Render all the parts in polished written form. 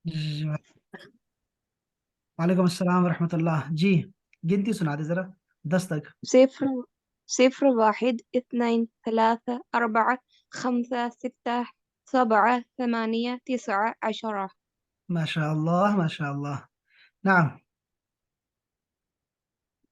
जी, वालेकुम अस्सलाम वरहमतुल्लाह जी। गिनती सुना दे जरा 10 तक। صفر صفر واحد اثنين ثلاثة أربعة خمسة ستة سبعة ثمانية تسعة عشرة. माशा अल्लाह माशा अल्लाह। नाम।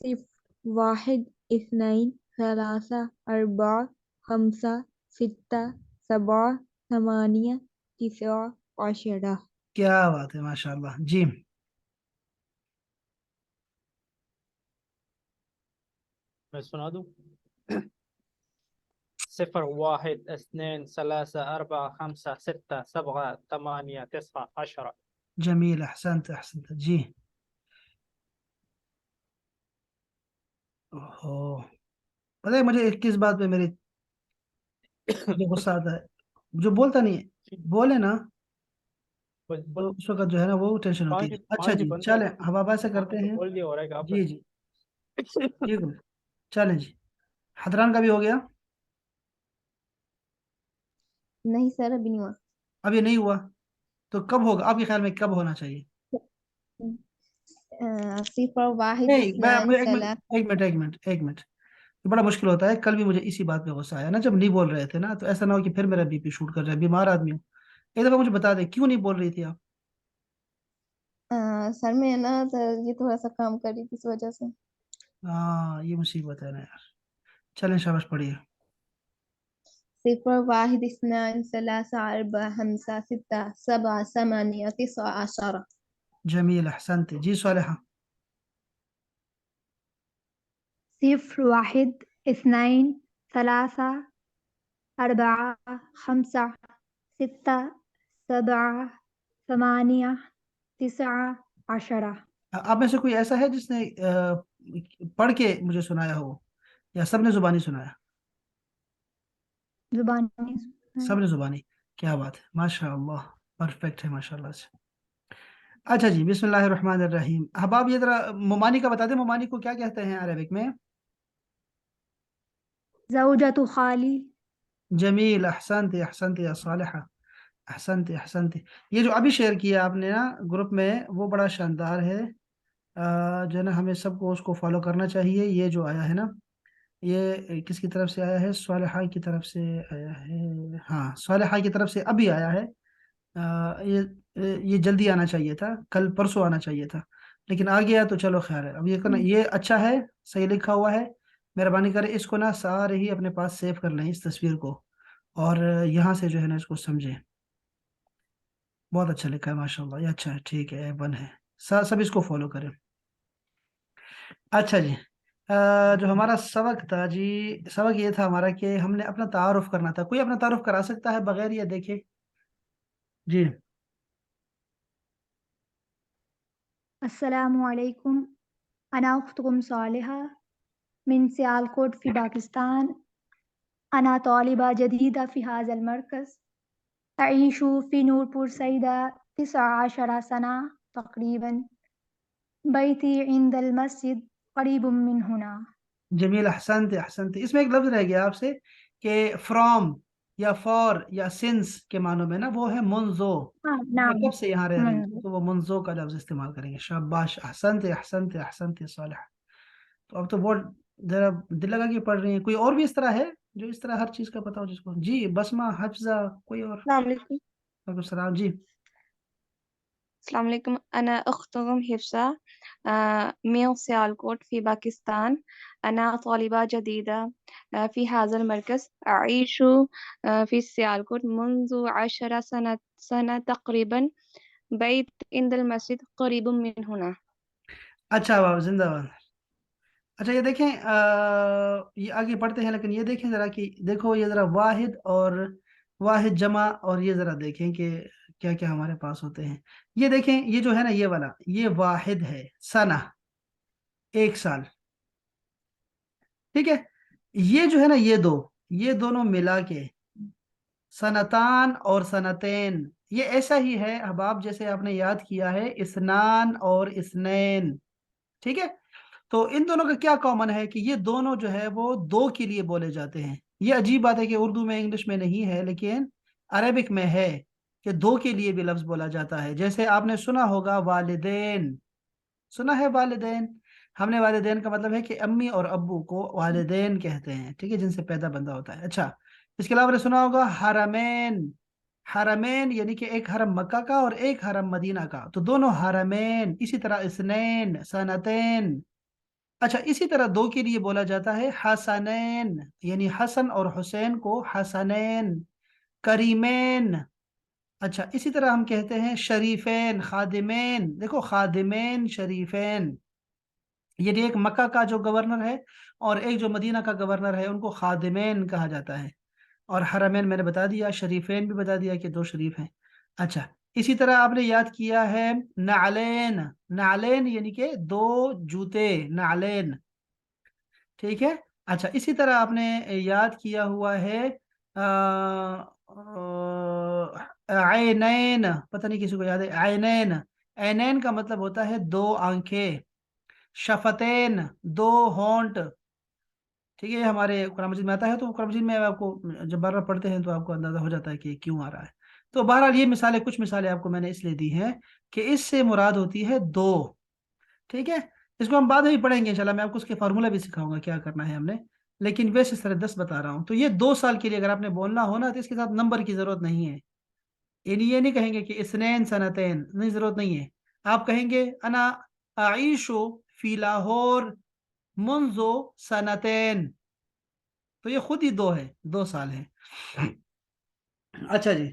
صفر واحد اثنين ثلاثة أربعة خمسة ستة سبعة ثمانية تسعة عشرة. क्या बात है माशा अल्लाह जी। मैं सुना दूं। صفر واحد اثنين ثلاثة أربعة خمسة ستة سبعة ثمانية تسعة عشرة. जमील अहसनत अहसनत जी। ओहो, पता है मुझे किस बात पे मुझे गुस्सा आता है। जो बोलता नहीं है, बोले ना, तो उस वक्त जो है ना वो टेंशन होती है। अच्छा पाँच ही जी बनते चलें, हैं। अब आप ऐसा करते तो हैं। बोल दिया हो रहा है कहाँ जी जी, ठीक है, चलें जी। हदरान का भी हो गया। नहीं सर अभी नहीं हुआ। अभी नहीं हुआ, तो कब होगा आपके ख्याल में, कब होना चाहिए? صفر واحد नहीं, मैं اثنان एक मिनट ثلاثة. एक मिनट एक मिनट एक मिनट। ये बड़ा मुश्किल होता है। कल भी मुझे इसी बात पे गुस्सा आया ना, जब नहीं बोल रहे थे ना, तो ऐसा ना हो कि फिर मेरा बीपी शूट कर जाए, बीमार आदमी हूँ। एक दफा मुझे बता दे क्यों नहीं बोल रही थी आप। सर मैं ना तो ये थोड़ा सा काम कर रही थी इस वजह से. हाँ, ये मुसीबत है ना यार। चलें, शाबाश पढ़िए। صفر واحد اثنان ثلاثة أربعة خمسة ستة سبعة ثمانية تسعة عشرة. जमील अहसनत जी। सालिहा। صفر واحد اثنين ثلاثة أربعة خمسة ستة سبعة ثمانية تسعة عشرة. आप में से कोई ऐसा है जिसने पढ़ के मुझे सुनाया हो, या सबने जुबानी सुनाया? जुबानी. सबने जुबानी। क्या बात है, माशा अल्लाह। परफेक्ट है माशाल्लाह से। अच्छा जी, बिस्मिल्लाहिर रहमानिर रहीम। अब आप ये जरा मुमानी का बता दें, मुमानी को क्या कहते हैं अरबिक में? زوجة خالي. जमील अहसनत अहसनत या सालिहा। अहसनत अहसनत। ये जो अभी शेयर किया आपने ना ग्रुप में, वो बड़ा शानदार है। जो है ना, हमें सबको उसको फॉलो करना चाहिए। ये जो आया है ना, ये किसकी तरफ से आया है? सालिहा की तरफ से आया है। हाँ, सालिहा की तरफ से अभी आया है। ये जल्दी आना चाहिए था, कल परसों आना चाहिए था, लेकिन आ गया तो चलो खैर है। अब ये करना, ये अच्छा है, सही लिखा हुआ है। मेहरबानी करें, इसको ना सारे ही अपने पास सेव कर लें इस तस्वीर को, और यहाँ से जो है ना इसको समझें। बहुत अच्छा लिखा है माशाल्लाह, ये अच्छा है, ठीक है, वन है। सब इसको फॉलो करें। अच्छा जी। जो हमारा सबक था जी, सबक ये था हमारा कि हमने अपना तारुफ करना था। कोई अपना तारुफ करा सकता है बगैर ये देखे? जी। السلام عليكم. أنا أختكم صالحة من سيالكوت في باكستان. أنا طالبة جديدة في هذا المركز. أعيش في نورپور سيدة 19 سنة تقريبا. بيتي عند المسجد قريب من هنا. जमील अहसनत अहसनत। इसमें एक लफ्ज रह गया आपसे कि फ्रॉम या फॉर या सिंस के मानों में ना, वो है मुंजो। मैं نعم. कब से यहाँ रह रही हूँ, منذ. तो वो मुंजो का लफ्ज इस्तेमाल करेंगे। शाबाश, अहसनत अहसनत अहसनत सालिह। तो अब तो बहुत जरा दिल लगा के पढ़ रही हैं। कोई और भी इस तरह है जो इस तरह हर चीज का पता हो जिसको? जी, बसमा, हफ्जा, कोई और? السلام عليكم. वालेकुम सलाम जी। السلام عليكم. أنا أختكم حفصة من سيالكوت في باكستان. أنا طالبة جديدة في هذا المركز. أعيش في سيالكوت منذ 10 سنة تقريبا. بيت عند المسجد قريب من هنا. अच्छा बाबा, जिंदाबाद। अच्छा, ये देखें, ये आगे पढ़ते हैं, लेकिन ये देखें जरा कि देखो, ये जरा वाहिद और वाहिद जमा, और ये जरा देखें कि क्या क्या हमारे पास होते हैं। ये देखें, ये जो है ना, ये वाला, ये वाहिद है। सना, एक साल। ठीक है। ये जो है ना, ये दोनों मिला के सनतान और सनतेन, ये ऐसा ही है अहबाब, जैसे आपने याद किया है इसनान और इसनैन। ठीक है। तो इन दोनों का क्या कॉमन है कि ये दोनों जो है वो दो के लिए बोले जाते हैं। ये अजीब बात है कि उर्दू में, इंग्लिश में नहीं है, लेकिन अरेबिक में है। کہ दो के लिए भी लफ्ज बोला जाता है। जैसे आपने सुना होगा वालिदैन, सुना है वालिदैन, हमने वालिदैन का मतलब है कि अम्मी और अब्बू को वालिदैन कहते हैं, ठीक है, जिनसे पैदा बंदा होता है। अच्छा, इसके अलावा आपने सुना होगा हरमैन, हरमैन यानी कि एक हरम मक्का का और एक हरम मदीना का, तो दोनों हरमैन। इसी तरह इसनैन, सनतैन। अच्छा, इसी तरह दो के लिए बोला जाता है हसनैन, यानी हसन और हुसैन को हसनैन, करीमैन। अच्छा, इसी तरह हम कहते हैं शरीफैन, खादिमैन। देखो, खादिमैन, शरीफैन, यानी एक मक्का का जो गवर्नर है और एक जो मदीना का गवर्नर है, उनको खादिमैन कहा जाता है। और हरमैन मैंने बता दिया, शरीफैन भी बता दिया कि दो शरीफ हैं। अच्छा, इसी तरह आपने याद किया है नालेन, नालेन यानी कि दो जूते, नालेन, ठीक है। अच्छा, इसी तरह आपने याद किया हुआ है आयनैन, पता नहीं किसी को याद है आयनैन। ऐनैन का मतलब होता है दो आंखें। शफतैन, दो होंठ, ठीक है, ये हमारे कुरान मजीद में आता है। तो कुरान मजीद में आपको जब बार बार पढ़ते हैं तो आपको अंदाजा हो जाता है कि क्यों आ रहा है। तो बहरहाल ये मिसालें, कुछ मिसालें आपको मैंने इसलिए दी हैं कि इससे मुराद होती है दो, ठीक है। इसको हम बाद में भी पढ़ेंगे इंशाल्लाह, मैं आपको उसके फार्मूला भी सिखाऊंगा क्या करना है हमने, लेकिन वैसे इस तरह 10 बता रहा हूँ। तो ये 2 साल के लिए अगर आपने बोलना हो ना, तो इसके साथ नंबर की जरूरत नहीं है। ये नहीं कहेंगे कि इसनैन सनतैन, नहीं, जरूरत नहीं है। आप कहेंगे अना आईशो फी लाहौर मुंजो सनतैन, तो ये खुद ही 2 साल है। अच्छा जी,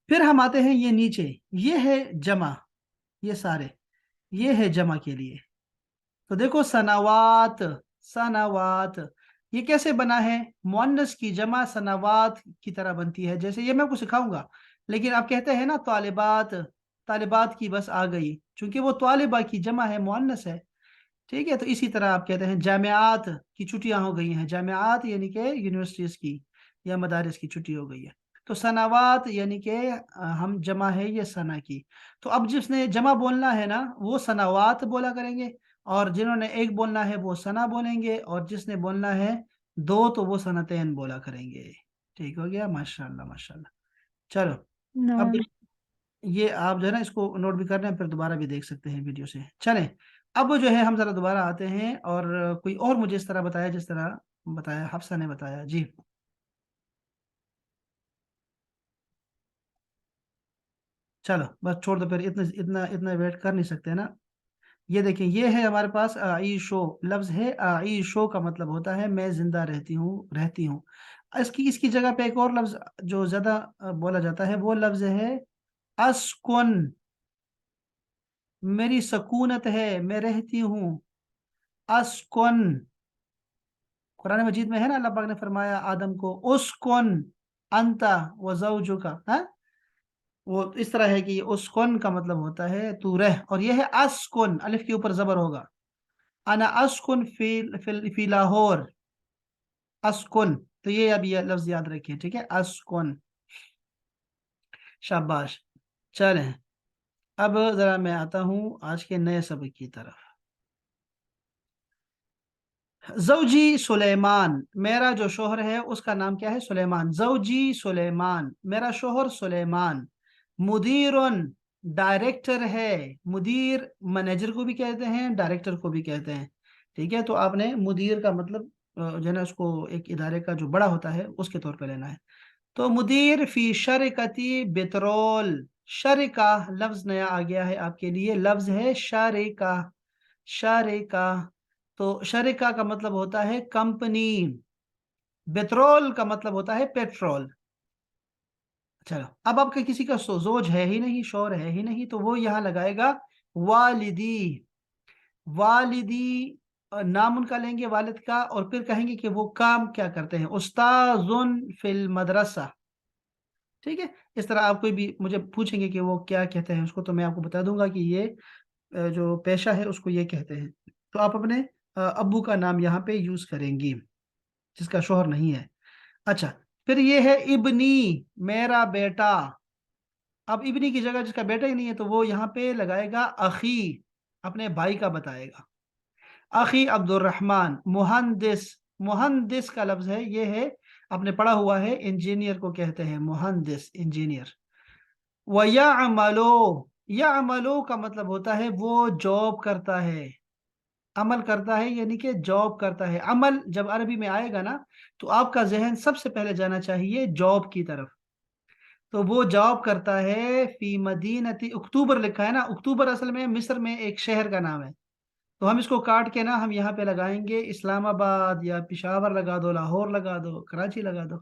फिर हम आते हैं ये नीचे, ये है जमा, ये सारे, ये है जमा के लिए। तो देखो सनावात, सनावात, ये कैसे बना है? मुअन्नस की जमा सनावात की तरह बनती है। जैसे ये मैं आपको सिखाऊंगा, लेकिन आप कहते हैं ना तालिबात, तालिबात की बस आ गई, चूंकि वो तालिबा की जमा है, मुअन्नस है, ठीक है। तो इसी तरह आप कहते हैं जामियात की छुट्टियां हो गई हैं, जामियात यानी कि यूनिवर्सिटीज की या मदारिस की छुट्टी हो गई है। तो सनावात यानी कि हम जमा है ये सना की। तो अब जिसने जमा बोलना है ना, वो सनावात बोला करेंगे, और जिन्होंने एक बोलना है वो सना बोलेंगे, और जिसने बोलना है दो तो वो सनतैन बोला करेंगे। ठीक हो गया, माशाल्लाह माशाल्लाह। चलो, अब नाम। ये आप जो है ना इसको नोट भी कर रहे हैं, फिर दोबारा भी देख सकते हैं वीडियो से। चलें, अब जो है हम जरा दोबारा आते हैं, और कोई और मुझे इस तरह बताया जिस तरह बताया हफ्सा ने बताया जी। चलो बस छोड़ दो, फिर इतना इतना इतना वेट कर नहीं सकते ना। ये देखें, ये है हमारे पास आईशो, लफ्ज है आईशो का मतलब होता है मैं जिंदा रहती हूँ, रहती हूँ। इसकी इसकी जगह पे एक और लफ्ज जो ज्यादा बोला जाता है, वो लफ्ज है अस्कुन, मेरी सकूनत है, मैं रहती हूँ, अस्कुन। कुरान मजीद में है ना, अल्लाह पाक ने फरमाया आदम को उस्कुन अंता व ज़ौजुका, हाँ, वो इस तरह है कि उस्कुन का मतलब होता है तू रह, और यह है अस्कुन, अलिफ के ऊपर जबर होगा, अना अस्कुन फी लाहौर, अस्कुन। तो ये अब ये लफ्ज याद रखिए, ठीक है, अस्कुन, शाबाश। चलें, अब जरा मैं आता हूँ आज के नए सबक की तरफ। जौजी सुलेमान, मेरा जो शोहर है उसका नाम क्या है? सुलेमान। जौजी सुलेमान, मेरा शोहर सुलेमान। मुदीरुन, डायरेक्टर है। मुदीर मैनेजर को भी कहते हैं, डायरेक्टर को भी कहते हैं, ठीक है। तो आपने मुदीर का मतलब जो है ना उसको एक इदारे का जो बड़ा होता है उसके तौर पे लेना है। तो मुदीर फी शरकती पेट्रोल, शरिका लफ्ज नया आ गया है आपके लिए, लफ्ज है शारिका, शारिका। तो शरिका का मतलब होता है कंपनी, पेट्रोल का मतलब होता है पेट्रोल। चलो, अब आपके किसी का जोज है ही नहीं, शोर है ही नहीं, तो वो यहाँ लगाएगा वालिदी, वालिदी, नाम उनका लेंगे वालिद का, और फिर कहेंगे कि वो काम क्या करते हैं, उस्ताजुन फिल मदरसा, ठीक है। इस तरह आप कोई भी मुझे पूछेंगे कि वो क्या कहते हैं उसको, तो मैं आपको बता दूंगा कि ये जो पेशा है उसको ये कहते हैं। तो आप अपने अब्बू का नाम यहाँ पे यूज करेंगी जिसका शोहर नहीं है। अच्छा, फिर ये है इब्नी, मेरा बेटा। अब इब्नी की जगह जिसका बेटा ही नहीं है तो वो यहाँ पे लगाएगा अखी, अपने भाई का बताएगा। अखी अब्दुर्रहमान। मुहंदिस, मुहंदिस का लफ्ज है, ये है आपने पढ़ा हुआ है, इंजीनियर को कहते हैं मुहंदिस, इंजीनियर। वयामलो, यामलो का मतलब होता है वो जॉब करता है, अमल करता है यानी कि जॉब करता है। अमल जब अरबी में आएगा ना तो आपका जहन सबसे पहले जाना चाहिए जॉब की तरफ। तो वो जॉब करता है फी मदीनती अक्टूबर, लिखा है ना, अक्टूबर असल में मिस्र में एक शहर का नाम है। तो हम इसको काट के ना हम यहाँ पे लगाएंगे इस्लामाबाद या पिशावर लगा दो, लाहौर लगा दो, कराची लगा दो।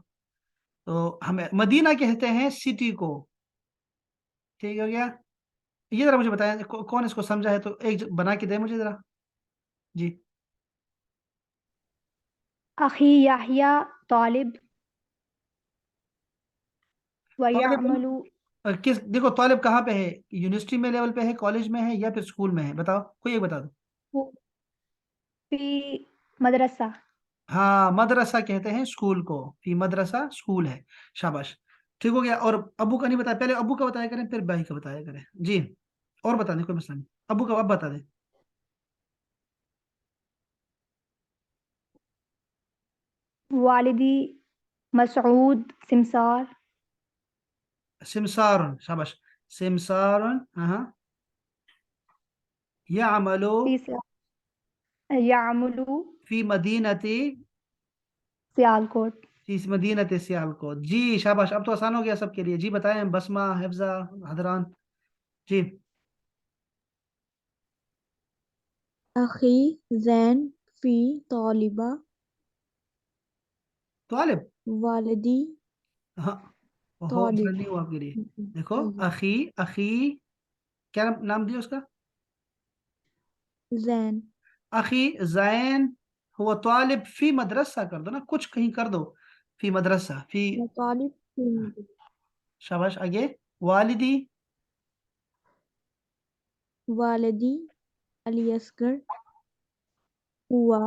तो हमें मदीना कहते हैं सिटी को। ठीक हो गया। ये जरा मुझे बताएं कौन इसको समझा है तो एक बना के दे मुझे जरा। जी। अखी याहिया तालिब तालिब वयअमलु किस, देखो तालिब कहाँ पे है, यूनिवर्सिटी में लेवल पे है, कॉलेज में है, या फिर स्कूल में है, बताओ कोई एक बता दो। फी मदरसा। हाँ, मदरसा कहते हैं स्कूल को, फी मदरसा स्कूल है। शाबाश। ठीक हो गया। और अबू का नहीं बताया, पहले अबू का बताया करें फिर भाई का बताया करें जी। और बता दें, कोई मसला नहीं, अबू का अब बता दें। वालिदी मसऊद सिमसार सिमसारुन, शाबाश। सिमसारुन, हाँ। यामलु फी यामुलु फी मदीनती, सियालकोट। फी मदीनती सियालकोट। जी शाबाश, अब तो आसान हो गया सबके लिए। जी बताएं, बसमा, हिफ्जा, हदरान। जी। अखी जैन फी तौलिबा तालिब, वालिदी हाँ, हो तौलिब। आसान नहीं हुआ आपके लिए। देखो, अय्यो, अखी, अखी क्या नाम दिया उसका? जैन अखी जैन हुआ तालिब फी मदरसा कर दो ना, कुछ कहीं कर दो। फी मदरसा, फी। तौलिब फी शाबाश, आगे। वालिदी, वालिदी अली असगर हुआ।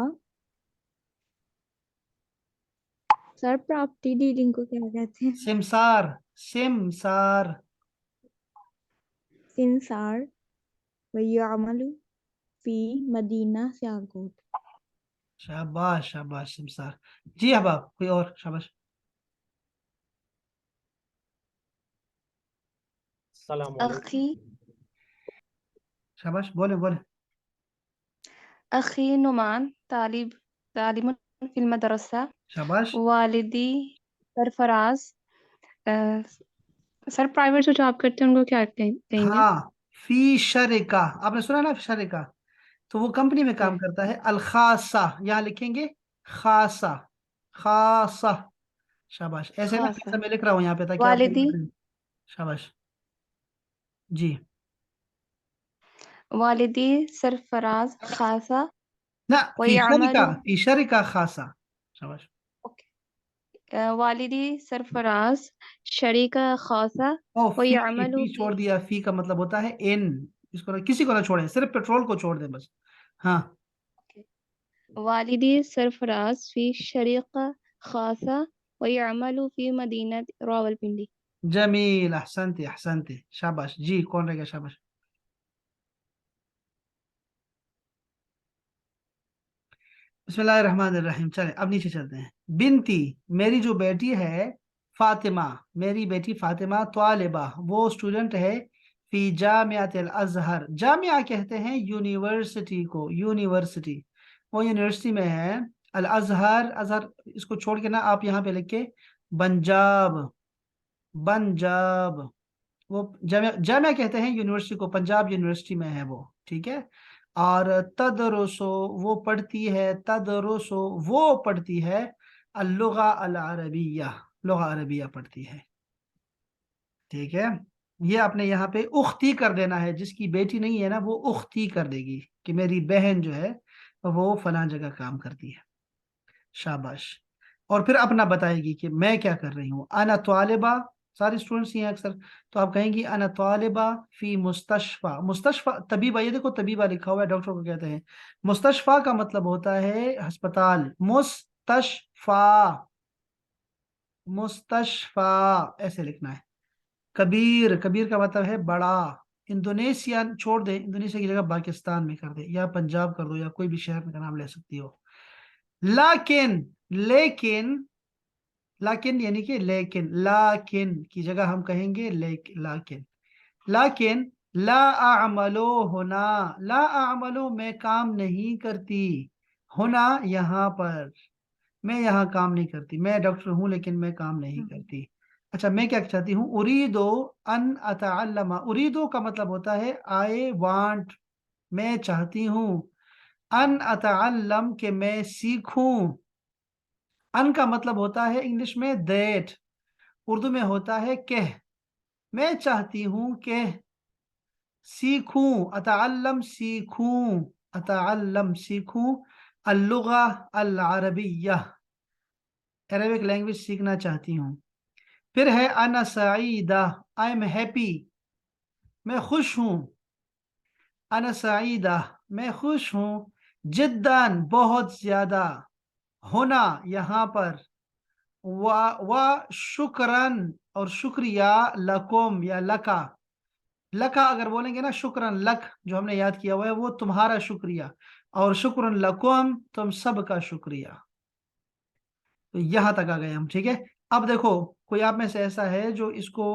सर प्रॉपर्टी डीलिंग को क्या कहते हैं? सिमसार, सिमसार। सिंसार वयअमलु फी मदीना सियालकोट। शाबाश, शाबाश सिमसार। जी अब कोई और, शाबाश। अस्सलाम अखी शाबाश, बोले बोले। अखी नुमान तालिमुन फिल मदरसा। शाबाश। वालिदी सरफराज। अ, सर प्राइवेट जो जॉब करते हैं उनको क्या कहेंगे? हाँ, फी शरिका, आपने सुना ना शरिका, तो वो कंपनी में काम करता है। अल खासा, यहाँ लिखेंगे खासा, खासा। शाबाश, ऐसे ना खासा। जैसा मैं लिख रहा हूँ यहाँ पे, ताकि आप वालिदी शाबाश। जी। वालिदी सरफराज खासा ना, फी शरिका, वयअमलु। फी शरिका खासा। शाबाश। वालिदी सरफराज शरीका खासा ओ, वयअमलु फी फी। छोड़ दिया, फी का मतलब होता है इन। इसको ना, किसी को ना छोड़ें, सिर्फ पेट्रोल को छोड़ दें बस। हाँ। वालिदी सरफराज फी शरीका खासा वयअमलु फी मदीनत रावलपिंडी। जमील, अहसनती अहसनती, शाबाश। जी, कौन रहेगा? शाबाश। बिस्मिल्लाहिर्रहमानिर्रहीम। चले अब नीचे चलते हैं। बिनती, मेरी जो बेटी है, फातिमा, मेरी बेटी फातिमा, तालिबा, वो स्टूडेंट है, फी जामियात अल अजहर, जामिया कहते हैं यूनिवर्सिटी को, यूनिवर्सिटी, वो यूनिवर्सिटी में है। अल अजहर, अजहर इसको छोड़ के ना आप यहाँ पे लिख के पंजाब, पंजाब, वो जामिया, जामिया कहते हैं यूनिवर्सिटी को, पंजाब यूनिवर्सिटी में है वो। ठीक है। और तदरुसो, वो पढ़ती है, तदरुसो वो पढ़ती है, अल्लुगा अल अरबिया, लुगा अरबिया पढ़ती है। ठीक है। ये आपने यहाँ पे उख्ती कर देना है, जिसकी बेटी नहीं है ना वो उख्ती कर देगी कि मेरी बहन जो है वो फलां जगह काम करती है। शाबाश। और फिर अपना बताएगी कि मैं क्या कर रही हूँ। अना तालिबा, सारे स्टूडेंट्स ही हैं अक्सर, तो आप कहेंगी अना तालिबा फी मुस्तशफा। मुस्तशफा तबीबा, ये देखो तबीबा लिखा हुआ है, डॉक्टर को कहते हैं। मुस्तशफा का मतलब होता है अस्पताल, मुस्तशफा, मुस्तशफा ऐसे लिखना है। कबीर, कबीर का मतलब है बड़ा। इंडोनेशिया छोड़ दे, इंडोनेशिया की जगह पाकिस्तान में कर दे, या पंजाब कर दो, या कोई भी शहर का नाम ले सकती हो। लेकिन, लेकिन लाकिन यानी कि लेकिन, लाकिन की जगह हम कहेंगे लाकिन। लाकिन ला आमलो होना, ला आमलो मैं काम नहीं करती, होना यहाँ पर, मैं यहाँ काम नहीं करती, मैं डॉक्टर हूँ लेकिन मैं काम नहीं करती। अच्छा, मैं क्या चाहती हूँ, उरीदो अन अतअल्लमा, उरीदो का मतलब होता है आई वांट, मैं चाहती हूँ, अन अतअल्लम के मैं सीखूं, अन का मतलब होता है इंग्लिश में दैट, उर्दू में होता है कह, मैं चाहती हूँ कि सीखूं, अतअल्लम सीखूं, अतअल्लम सीखूं, अल्लुगा अल अरबिया, अरबिक लैंग्वेज सीखना चाहती हूँ। फिर है अना सईदा, आई एम हैप्पी, मैं खुश हूँ, अना सईदा मैं खुश हूँ, जिद्दन बहुत ज्यादा, होना यहाँ पर, व शुक्रन और शुक्रिया, लकुम या लका, लका अगर बोलेंगे ना, शुक्रन लक जो हमने याद किया हुआ है वो तुम्हारा शुक्रिया, और शुक्रन लकुम तुम सबका शुक्रिया। तो यहां तक आ गए हम, ठीक है। अब देखो, कोई आप में से ऐसा है जो इसको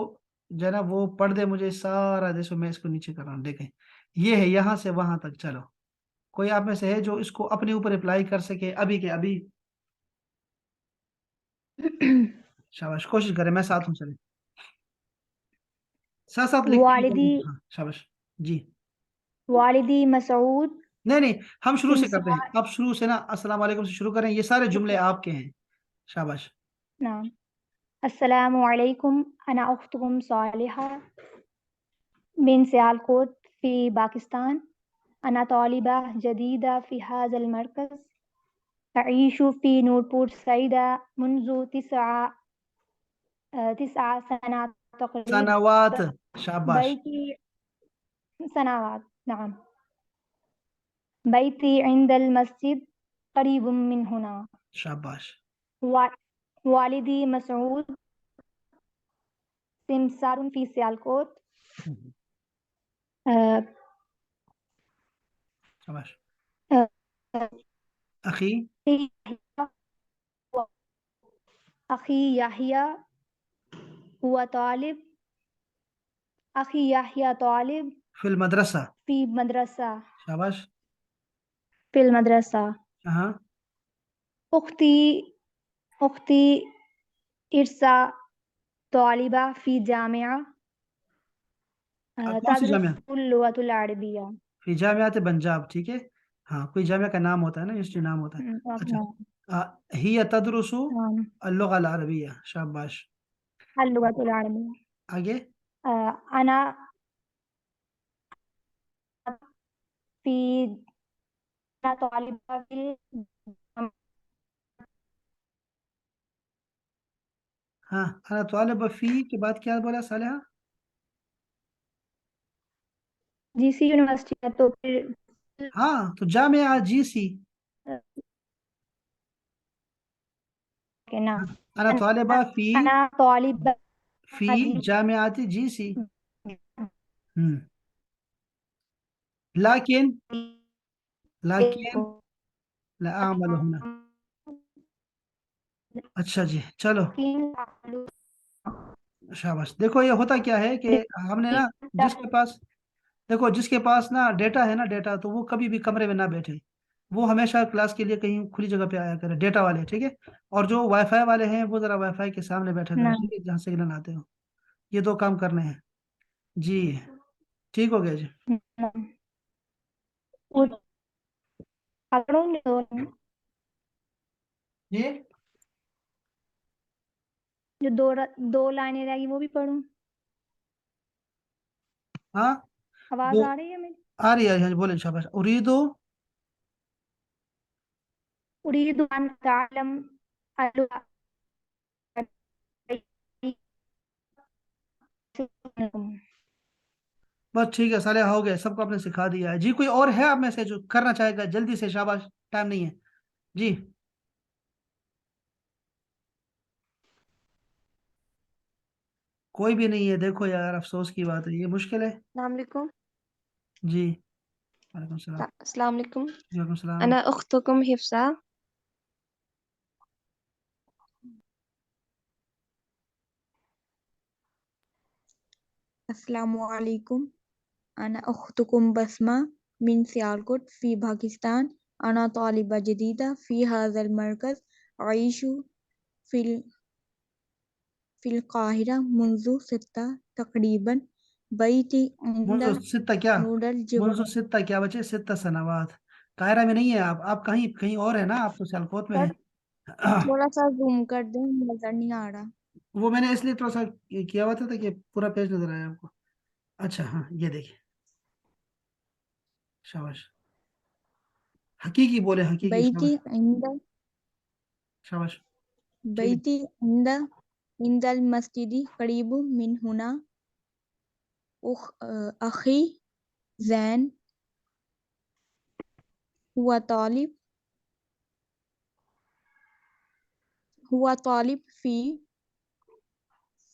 जरा वो पढ़ दे मुझे सारा, देखो मैं इसको नीचे कर रहा हूँ, देखें ये है यहां से वहां तक, चलो कोई आप में से है जो इसको अपने ऊपर अप्लाई कर सके अभी के अभी, शाबाश, कोशिश करें, मैं साथ हूँ, चले साथ साथ लिखते वालिदी हैं, हाँ शाबाश जी। वालिदी मसऊद नहीं नहीं, हम शुरू से करते हैं, इंसान अब शुरू से ना, अस्सलाम वालेकुम से शुरू करें, ये सारे जुमले आपके हैं, शाबाश। नाम अस्सलामु अलैकुम अना उख्तुकुम सालिहा मिन सियालकोट फी पाकिस्तान अना तालिबा जदीदा फी हाज़ल मरकज़ अईशु फी नूरपुर सईदा मुंज़ु तिस्आ सनात सनावात, तक़रीबन शाबाश बैती सनावात नाम बैती इंदल मस्जिद करीबुम मिन हुना शाबाश। वा- वालिदी मसऊद सिमसारुन फी सियालकोट अ, शाबाश। अ, अखी अखी याहिया हुआ तालिब अखी याहिया तालिब फिल मदरसा, फी मदरसा शाबाश। फिल मदरसा हाँ, उख्ती उख्ती इरसा तालिबा फी जामिया कौन सी जामिया? तदरुसुल लुगतुल अरबिया फी जामियात पंजाब, ठीक है। हाँ, कोई जामिया का नाम होता है ना, इंस्टीट्यूट नाम होता है। अच्छा, हिया तदरुसु अल्लुगा अल अरबिया, शाबाश। लुगतुल अरबिया आगे। अना फी अना तालिबा फिल हाँ, अना तालिब फी के बाद क्या बोला सालेहा? जीसी यूनिवर्सिटी है तो फिर हाँ, तो जामिया जीसी। के ना अना तालिबा अना तालिबा फी जामियात जीसी। हम्म। लाकिन लाकिन ला आमल होना। अच्छा जी, चलो शाबाश। देखो ये होता क्या है कि हमने ना, जिसके पास, देखो जिसके पास ना डेटा है ना, डेटा, तो वो कभी भी कमरे में ना बैठे, वो हमेशा क्लास के लिए कहीं खुली जगह पे आया करे, डेटा वाले, ठीक है। और जो वाईफाई वाले हैं वो जरा वाईफाई के सामने बैठा करें, ना ठीक है, जहाँ सिग्नल आते हो। ये दो काम करने हैं जी। ठीक हो गया जी। ना वो पकड़ूंगी जी जो दो लाइनें रहेगी वो भी पढ़ूं हाँ, आवाज दो आ रही है मेरी आ रही है, हाँ जी, बोले, शाबाश। उरीदो उरीदु अन अतअल्लम अल-लुगा बस ठीक है साले, हो गए, सबको आपने सिखा दिया है जी। कोई और है आप में से जो करना चाहेगा जल्दी से, शाबाश, टाइम नहीं है जी। कोई भी नहीं है, देखो यार, अफसोस की बात है, ये मुश्किल है अस्सलाम वालेकुम। जी। वालेकुम सलाम। अस्सलाम वालेकुम। वालेकुम सलाम। أنا أختكم حفصة السلام علیکم أنا أختكم بسمة من سيالكوت في باكستان. أنا طالبة جديدة في هذا المركز. أعيش في في القاهرة منذ 6 تقريبا. بيتي عند منذ ستة क्या نور الجبل. منذ ستة क्या बचे 6 سنوات कायरा में नहीं है आप कहीं कहीं और है ना आप तो सियालकोट में सर है थोड़ा सा जूम कर दें, नजर नहीं आ रहा। वो मैंने इसलिए थोड़ा सा किया हुआ था ताकि पूरा पेज नजर आए आपको अच्छा हाँ ये देखिए शाबाश हकीकी बोले हकीकी بيتي शाबाश عند शाबाश ठीक है بيتي عند المسجد قريب من هنا. أخي زين هو طالب هو طالب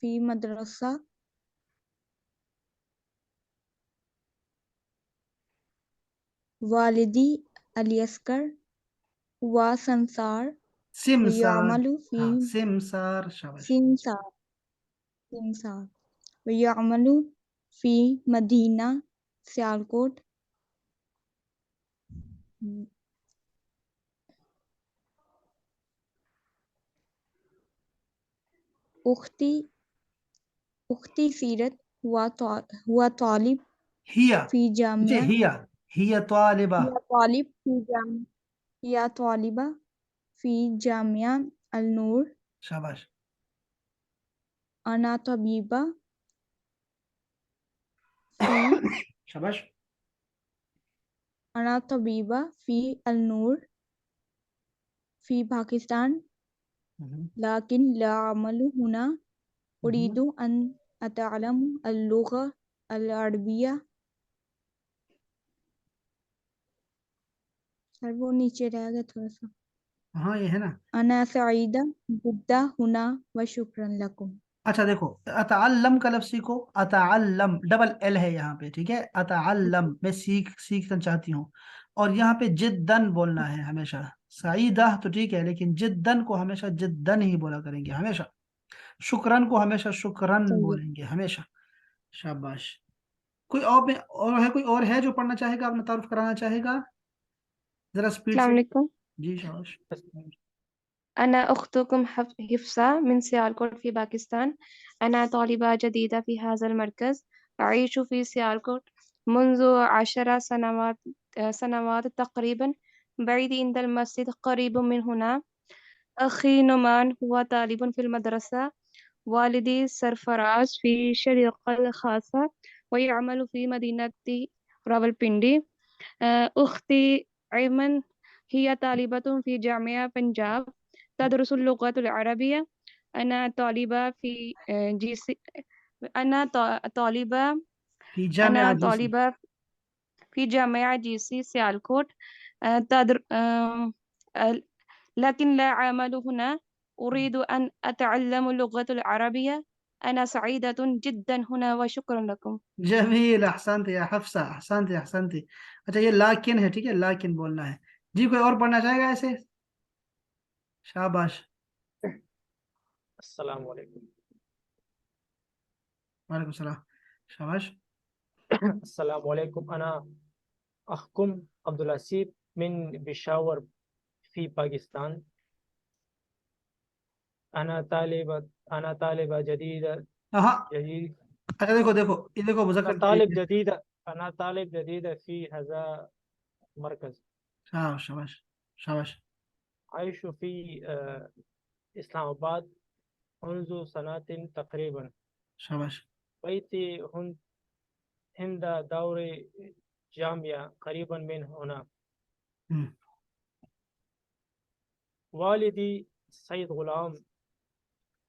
في مدرسة. والدي اليسكر هو سمسار सिमसार ويعمل हाँ في सिमसार शाबाश سمسار سمسار ويعمل في مدينة سيالكوت. أختي سيرت هو طالب हिया في मुझे جامعة. हिया طالبة هي طالب في جامعة هي طالبة في جامعة النور. शाबाश أنا طبيبة في शाबाश أنا طبيبة في النور في باكستان، हम्म, لكن لا أعمل هنا. أريد हम्म. أن أتعلم اللغة العربية. سر وہ نیچے رہ گیا تھوڑا سا. हाँ ये है ना أنا سعيدة جدا هنا وشكرا لكم. अच्छा देखो अतअल्लम का लफ्ज सीखो अतअल्लम डबल एल है यहाँ पे ठीक है अतअल्लम मैं सीखना चाहती हूँ और यहाँ पे जिद्दन बोलना है हमेशा सईदा तो ठीक है लेकिन जिद्दन को हमेशा जिद्दन ही बोला करेंगे हमेशा शुक्रन को हमेशा शुक्रन طيب बोलेंगे हमेशा शाबाश कोई और है जो पढ़ना चाहेगा अपना तारुफ कराना चाहेगा जरा स्पीड السلام से عليكم. जी शाबाश أنا أختكم حفصة من سيالكوت في باكستان. أنا طالبة جديدة في هذا المركز. أعيش في سيالكوت منذ 10 سنوات تقريبا. بعيد عند المسجد قريب من هنا. أخي نومان هو طالب في المدرسة. والدي سرفراز في شركة الخاصة ويعمل في مدينة راولپنڈی. أختي أيمن هي طالبة في جامعة بنجاب تدرس اللغة العربية. أنا طالبة في جي سي أنا طالبة في جامعة أنا جيسي طالبة في جامعة جي سي سيالكوت. تدر... آه، آه، لكن لا أعمل هنا. أريد أن أتعلم اللغة العربية. أنا سعيدة جدا هنا وشكرا لكم. जमील अहसनत या हफ्सा अहसनत अहसनत अच्छा ये लाकिन है ठीक है लाकिन बोलना है जी कोई और पढ़ना चाहेगा ऐसे शाबाश السلام عليكم. वालेकुम सलाम शाबाश السلام عليكم. أنا أخكم عبد الحسيب من بشاور في باكستان. أنا طالبة جديدة हाँ جديد अच्छा देखो देखो ये देखो أنا मुज़क्कर طالب جديدة أنا طالب جديدة في هذا المركز. शाबाश शाबाश शाबाश أعيش في إسلام آباد منذ سنة تقريبا. शाबाश بيتي عند دور جامعة قريبا من هنا. हम्म, والدي سيد غلام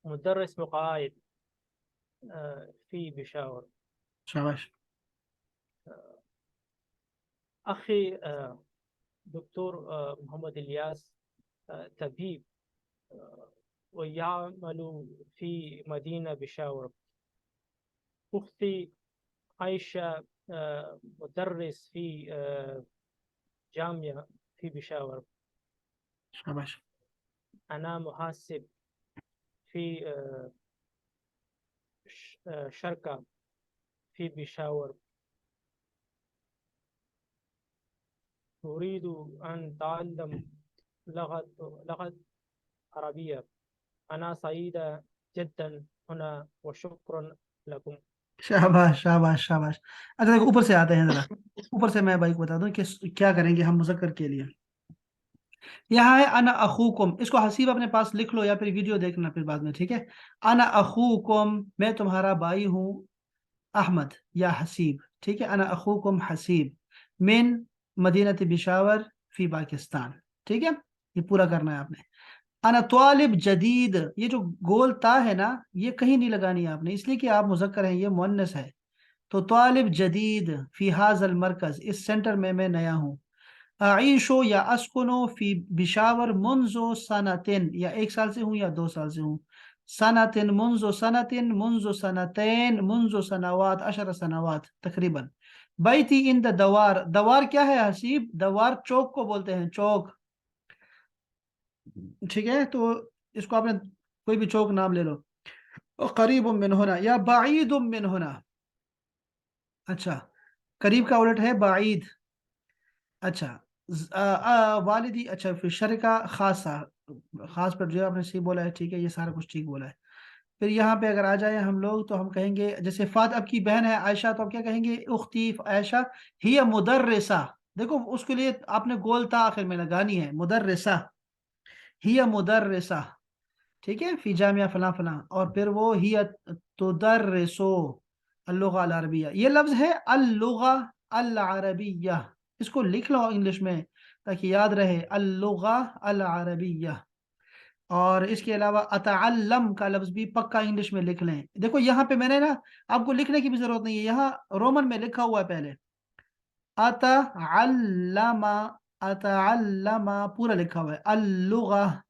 مدرس مقاعد في بشاور. शाबाश أخي دكتور محمد الياس طبيب ويعمل في مدينة بشاور. أختي عائشة مدرس في جامعة في بشاور. शाबाश أنا محاسب في شركة في بيشاور. أريد أن أتعلم لغة عربية. أنا سعيدة جدا هنا وشكرا لكم. शाबाश शाबाश शाबाश। अच्छा देखो ऊपर से आते हैं जरा, ऊपर से मैं भाई को बता दूं कि क्या करेंगे हम मुज़क्कर के लिए। यहाँ है अना अखूकुम, इसको हसीब अपने पास लिख लो या फिर वीडियो देखना फिर बाद में, ठीक है। अना अखूकुम, मैं तुम्हारा भाई हूँ अहमद या हसीब, ठीक है। अना अखूकुम हसीब मिन मदीनत बिशावर फी पाकिस्तान, ठीक है। ये पूरा करना है आपने। अना तालिब जदीद, ये जो गोल ता है ना, ये कहीं नहीं लगानी है आपने, इसलिए कि आप मुज़क्कर हैं, ये मुअन्नस है। तो तालिब जदीद फी हाजल मरकज, इस सेंटर में मैं नया हूँ। आईशो या अस्कुनो फी बिशावर मुंजो सनातिन, या 1 साल से हूँ या 2 साल से हूँ। सनातिन मुंजो सनातैन मुंजो सनावात अशर सनावात तकरीबन। बैती इन द दवार, दवार क्या है हसीब? दवार चौक को बोलते हैं, चौक, ठीक है। तो इसको आपने कोई भी चौक नाम ले लो। और करीब मिन होना या बाईद मिन होना, अच्छा करीब का उलट है बाईद। अच्छा वालिदी, अच्छा फिर शरका खासा, खास पर जो आपने सही बोला है, ठीक है, ये सारा कुछ ठीक बोला है। फिर यहाँ पे अगर आ जाए हम लोग तो हम कहेंगे जैसे फात आपकी बहन है आयशा, तो आप क्या कहेंगे? उख्ती आयशा हिया मुदर्रिसा, देखो उसके लिए आपने गोल ता आखिर में लगानी है, मुदर्रिसा हिया मुदर्रिसा, ठीक है, फी जामिया फला फला। और फिर वो हिया तुदर्रिसो अल्लुगा अल अरबिया, ये लफ्ज है अल्लुगा अल अरबिया, इसको लिख लो इंग्लिश में ताकि याद रहे, अल्लुगा अल अरबिया। और इसके अलावा अतअल्लम का लफ्ज भी पक्का इंग्लिश में लिख लें। देखो यहाँ पे मैंने ना, आपको लिखने की भी जरूरत नहीं है, यहाँ रोमन में लिखा हुआ है पहले, अतअल्लमा, अतअल्लमा पूरा लिखा हुआ है, अल्लुगा,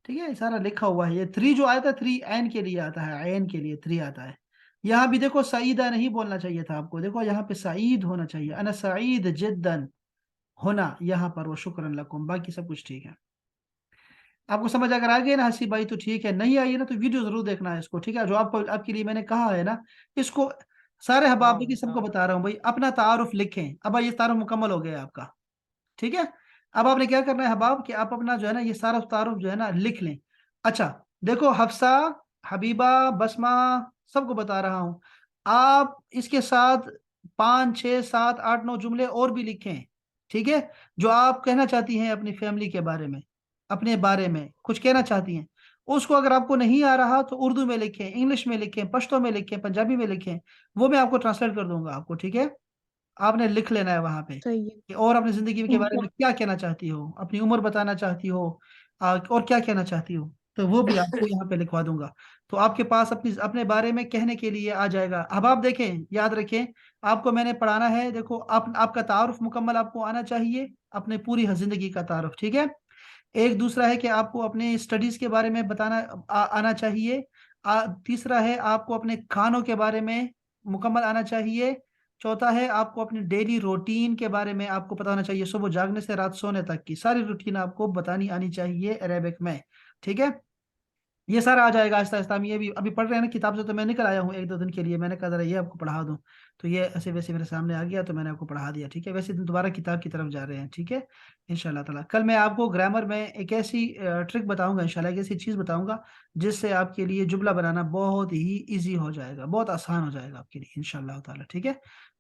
ठीक है, ये सारा लिखा हुआ है। ये 3 जो आया था, 3 एन के लिए आता है, एन के लिए 3 आता है। यहाँ भी देखो सईदा नहीं बोलना चाहिए था आपको, देखो यहाँ पे सईद होना चाहिए, अना सईद जिद्दन होना यहाँ पर, वो शुक्रन लकुम, बाकी सब कुछ ठीक है। आपको समझ अगर आ गई ना हंसी भाई तो ठीक है, नहीं आई है ना तो वीडियो जरूर देखना है इसको, ठीक है। जो आपको आपके लिए मैंने कहा है ना, इसको सारे हबाब हाँ की सबको हाँ बता रहा हूँ भाई, अपना तारुफ लिखें। अब ये तारुफ मुकम्मल हो गया आपका, ठीक है। अब आपने क्या करना है हबाब कि आप अपना जो है ना ये सारा तारुफ जो है ना लिख लें। अच्छा देखो हफ्सा, हबीबा, बसमा, सबको बता रहा हूं, आप इसके साथ 5 6 7 8 9 जुमले और भी लिखें, ठीक है। जो आप कहना चाहती हैं अपनी फैमिली के बारे में, अपने बारे में कुछ कहना चाहती हैं, उसको अगर आपको नहीं आ रहा तो उर्दू में लिखें, इंग्लिश में लिखें, पश्तो में लिखें, पंजाबी में लिखें, वो मैं आपको ट्रांसलेट कर दूंगा आपको, ठीक है। आपने लिख लेना है वहां पे सही है। कि और अपनी जिंदगी के बारे इंशा में क्या कहना चाहती हो, अपनी उम्र बताना चाहती हो, और क्या कहना चाहती हो, तो वो भी आपको यहाँ पे लिखवा दूंगा। तो आपके पास अपनी अपने बारे में कहने के लिए आ जाएगा। अब आप देखें, याद रखें, आपको मैंने पढ़ाना है, देखो आपका तारुफ मुकम्मल आपको आना चाहिए, अपने पूरी जिंदगी का तारुफ, ठीक है। एक दूसरा है कि आपको अपने स्टडीज के बारे में बताना आना चाहिए। तीसरा है आपको अपने खानों के बारे में मुकम्मल आना चाहिए। चौथा है आपको अपनी डेली रूटीन के बारे में आपको पता होना चाहिए, सुबह जागने से रात सोने तक की सारी रूटीन आपको बतानी आनी चाहिए अरेबिक में, ठीक है। ये सारा आ जाएगा आहिस्ता आहिस्ता, हम ये भी अभी पढ़ रहे हैं ना किताब से, तो मैं निकल आया हूँ 1 2 दिन के लिए, मैंने कहा जरा ये आपको पढ़ा दूँ, तो ये ऐसे वैसे मेरे सामने आ गया तो मैंने आपको पढ़ा दिया, ठीक है। वैसे दोबारा किताब की तरफ जा रहे हैं, ठीक है, इंशाल्लाह ताला। कल मैं आपको ग्रामर में एक ऐसी ट्रिक बताऊंगा इंशाल्लाह, एक ऐसी चीज़ बताऊंगा जिससे आपके लिए जुमला बनाना बहुत ही ईजी हो जाएगा, बहुत आसान हो जाएगा आपके लिए इंशाल्लाह ताला, ठीक है।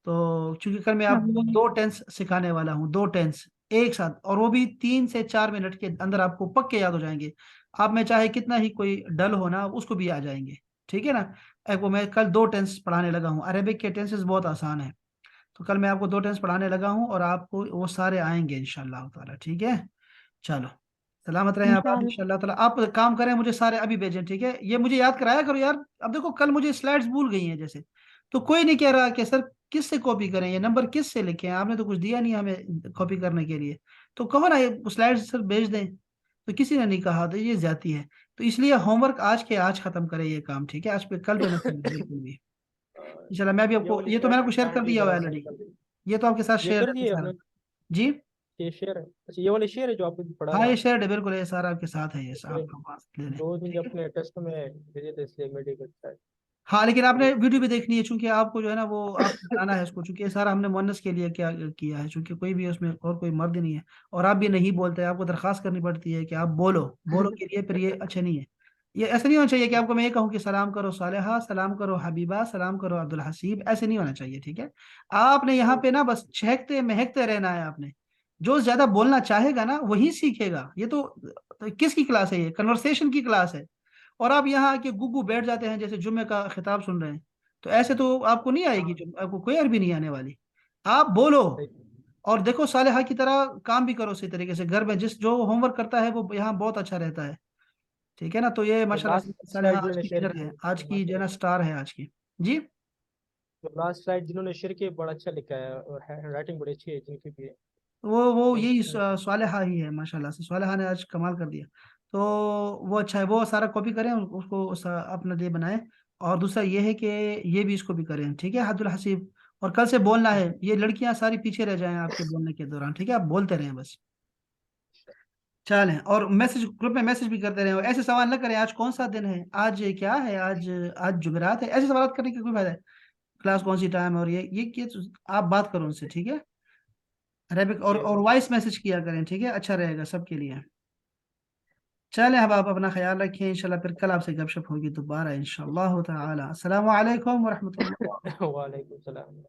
तो चूंकि कल मैं आपको आमीन। 2 टेंस सिखाने वाला हूँ, 2 टेंस एक साथ, और वो भी 3 से 4 मिनट के अंदर आपको पक्के याद हो जाएंगे। आप में चाहे कितना ही कोई डल हो ना, उसको भी आ जाएंगे, ठीक है ना। एक वो मैं कल 2 टेंस पढ़ाने लगा हूँ, अरेबिक के टेंसेस बहुत आसान है, तो कल मैं आपको 2 टेंस पढ़ाने लगा हूँ और आपको वो सारे आएंगे इंशाल्लाह ताला, ठीक है। चलो सलामत रहें आप इंशाअल्लाह। इंशाल्लाह ताला। आप काम करें, मुझे सारे अभी भेजें, ठीक है। ये मुझे याद कराया करो यार, अब देखो कल मुझे स्लाइड्स भूल गई हैं जैसे, तो कोई नहीं कह रहा कि सर किस से कॉपी करें, ये नंबर किस से लिखें, आपने तो कुछ दिया नहीं हमें कॉपी करने के लिए, तो कहो ना ये स्लाइड्स सर भेज दें, तो किसी ने नहीं कहा, तो ये ज्यादती है। तो इसलिए होमवर्क आज के आज खत्म करें ये काम, ठीक है, आज पे कल पे मत करें बिल्कुल भी। इंशाल्लाह मैं भी ये आपको, वाली ये तो मैंने आपको शेयर कर स्लाइड भी दिया हुआ जरा है सेंड ऑलरेडी, कर दीजिए। ये तो आपके साथ ये शेयर कर है दिए सारा। आपने? जी ये शेयर है, अच्छा ये वाले शेयर है जो आपको पढ़ा हाँ, रहा ये हूँ। शेयर है बिल्कुल, ये सारा आपके साथ है, ये मैं आपका पास ले लें, 2 दिन ठीक है। अपने टेस्ट में भेजे थे इसलिए मेडिकल हाँ लेकिन आपने वीडियो भी देखनी है, चूंकि आपको जो है ना वो आपको बनाना है इसको, चूंकि ये सारा हमने मुअन्नस के लिए क्या किया है, चूंकि कोई भी उसमें और कोई मर्द नहीं है, और आप भी नहीं बोलते, आपको दरख्वास्त करनी पड़ती है कि आप बोलो, बोलो के लिए, फिर ये अच्छा नहीं है। ये ऐसा नहीं होना चाहिए कि आपको मैं ये कहूँ कि सलाम करो सालेहा, सलाम करो हबीबा, सलाम करो अब्दुल हसीब, ऐसे नहीं होना चाहिए, ठीक है। आपने यहाँ पे ना बस चहकते महकते रहना है आपने। जो ज्यादा बोलना चाहेगा ना वही सीखेगा। ये तो किसकी क्लास है, ये कन्वर्सेशन की क्लास है। और आप यहाँ आके गुगू बैठ जाते हैं जैसे जुम्मे का खिताब सुन रहे हैं, तो ऐसे तो आपको नहीं आएगी, हाँ, आपको कोई अरबी नहीं आने वाली। आप बोलो, सही। और देखो सालेहा की तरह काम भी करो, उसी तरीके से घर में जिस जो होमवर्क करता है वो यहाँ बहुत अच्छा रहता है, ठीक है ना। तो ये जो माशाल्लाह लास्ट से सालेहा स्लाइड आज जिन्होंने की शेयर विनर की, है, आज की जो है ना माशाल्लाह। स्टार है आज की। जी, जो लास्ट स्लाइड जिन्होंने शेयर की बड़ा अच्छा लिखा है, और राइटिंग बड़ी अच्छी है जिनकी भी। वो थैंक यही थैंक यू। सालेहा ही है, माशाल्लाह से सालेहा ने आज कमाल कर दिया। तो वो अच्छा है, वो सारा कॉपी करें, उसको अपना लिए बनाएं। और दूसरा ये है कि ये भी इसको भी करें, ठीक है अब्दुल हसीब। और कल से बोलना है, ये लड़कियां सारी पीछे रह जाएं आपके बोलने के दौरान, ठीक है, आप बोलते रहें बस। चलें, और मैसेज ग्रुप में मैसेज भी करते रहें, और ऐसे सवाल ना करें आज कौन सा दिन है, आज क्या है, आज आज जुमेरात है, ऐसे सवाल करने का कोई फायदा है। क्लास कौन सी टाइम है, और ये आप बात करो उनसे, ठीक है। अरेबिक जी और वॉइस मैसेज किया करें, ठीक है, अच्छा रहेगा सबके लिए। चलें, अब आप अपना ख्याल रखिए, इंशाल्लाह फिर कल आपसे गपशप होगी दोबारा इंशाल्लाह ताला। अस्सलामु अलैकुम व रहमतुल्लाह। वालेकुम सलाम।